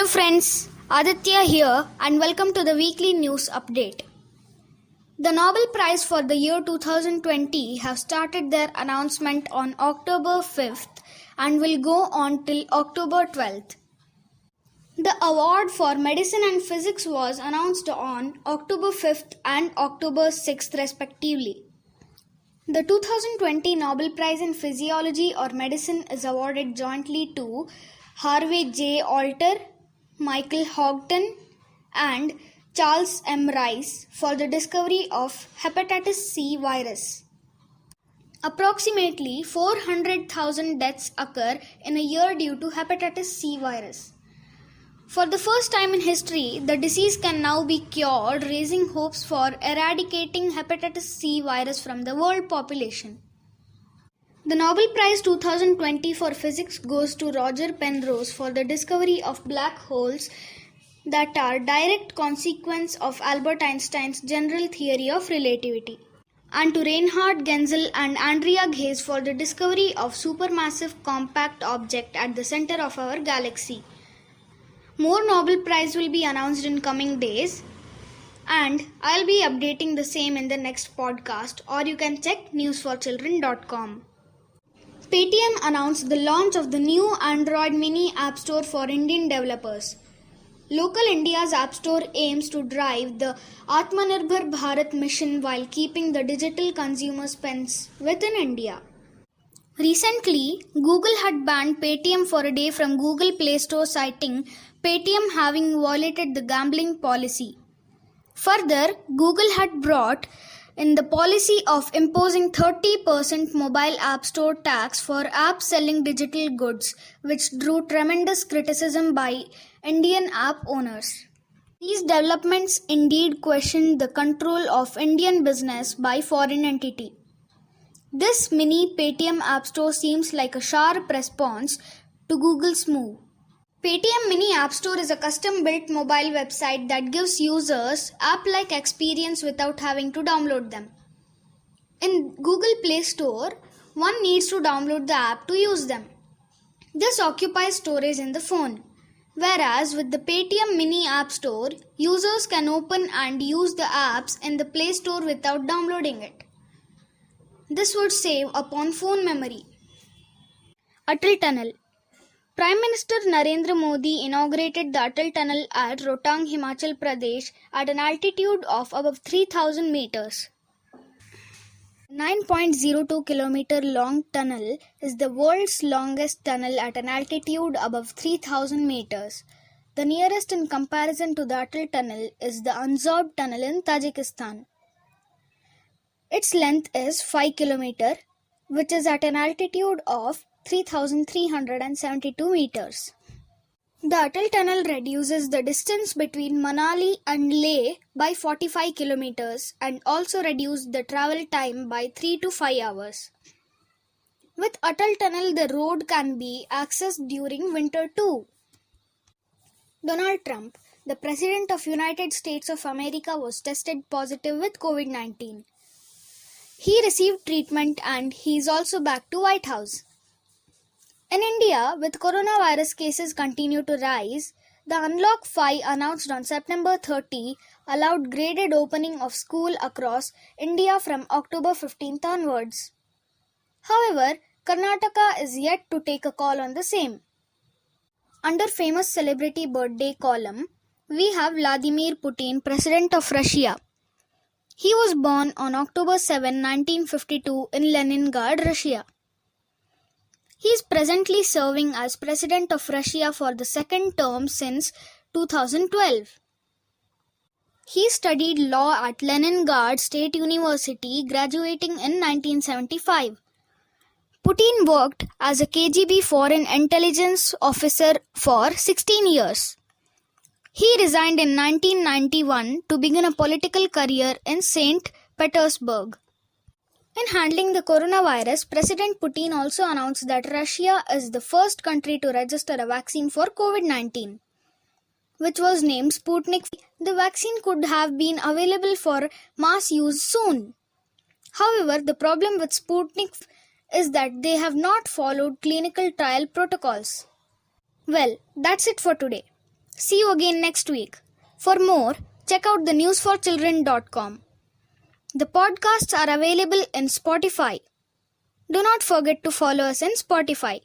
friends, Aditya here and welcome to the weekly news update. The Nobel Prize for the year 2020 have started their announcement on October 5th and will go on till October 12th. The award for medicine and physics was announced on October 5th and October 6th respectively. The 2020 Nobel Prize in Physiology or Medicine is awarded jointly to Harvey J. Alter, Michael Houghton and Charles M. Rice for the discovery of hepatitis C virus. Approximately 400,000 deaths occur in a year due to hepatitis C virus. For the first time in history, the disease can now be cured, raising hopes for eradicating hepatitis C virus from the world population. The Nobel Prize 2020 for Physics goes to Roger Penrose for the discovery of black holes that are direct consequence of Albert Einstein's general theory of relativity, and to Reinhard Genzel and Andrea Ghez for the discovery of supermassive compact object at the center of our galaxy. More Nobel Prize will be announced in coming days, and I'll be updating the same in the next podcast, or you can check newsforchildren.com. Paytm announced the launch of the new Android Mini App Store for Indian developers. Local India's App Store aims to drive the Atmanirbhar Bharat mission while keeping the digital consumer spends within India. Recently, Google had banned Paytm for a day from Google Play Store, citing Paytm having violated the gambling policy. Further, Google had brought in the policy of imposing 30% mobile app store tax for apps selling digital goods, which drew tremendous criticism by Indian app owners. These developments indeed questioned the control of Indian business by foreign entity. This mini Paytm app store seems like a sharp response to Google's move. Paytm Mini App Store is a custom-built mobile website that gives users app-like experience without having to download them. In Google Play Store, one needs to download the app to use them. This occupies storage in the phone, whereas with the Paytm Mini App Store, users can open and use the apps in the Play Store without downloading it. This would save upon phone memory. Atal Tunnel. Prime Minister Narendra Modi inaugurated the Atal Tunnel at Rohtang, Himachal Pradesh at an altitude of above 3,000 meters. 9.02 km long tunnel is the world's longest tunnel at an altitude above 3,000 meters. The nearest in comparison to the Atal Tunnel is the Anzob Tunnel in Tajikistan. Its length is 5 km, which is at an altitude of 3,372 meters. The Atal Tunnel reduces the distance between Manali and Leh by 45 kilometers and also reduced the travel time by 3 to 5 hours. With Atal Tunnel, the road can be accessed during winter too. Donald Trump, the President of United States of America, was tested positive with COVID-19. He received treatment and he is also back to White House. In India, with coronavirus cases continue to rise, the Unlock 5 announced on September 30 allowed graded opening of school across India from October 15th onwards. However, Karnataka is yet to take a call on the same. Under famous celebrity birthday column, we have Vladimir Putin, President of Russia. He was born on October 7, 1952 in Leningrad, Russia. He is presently serving as President of Russia for the second term since 2012. He studied law at Leningrad State University, graduating in 1975. Putin worked as a KGB foreign intelligence officer for 16 years. He resigned in 1991 to begin a political career in St. Petersburg. In handling the coronavirus, President Putin also announced that Russia is the first country to register a vaccine for COVID-19, which was named Sputnik. The vaccine could have been available for mass use soon. However, the problem with Sputnik is that they have not followed clinical trial protocols. Well, that's it for today. See you again next week. For more, check out the newsforchildren.com. The podcasts are available in Spotify. Do not forget to follow us in Spotify.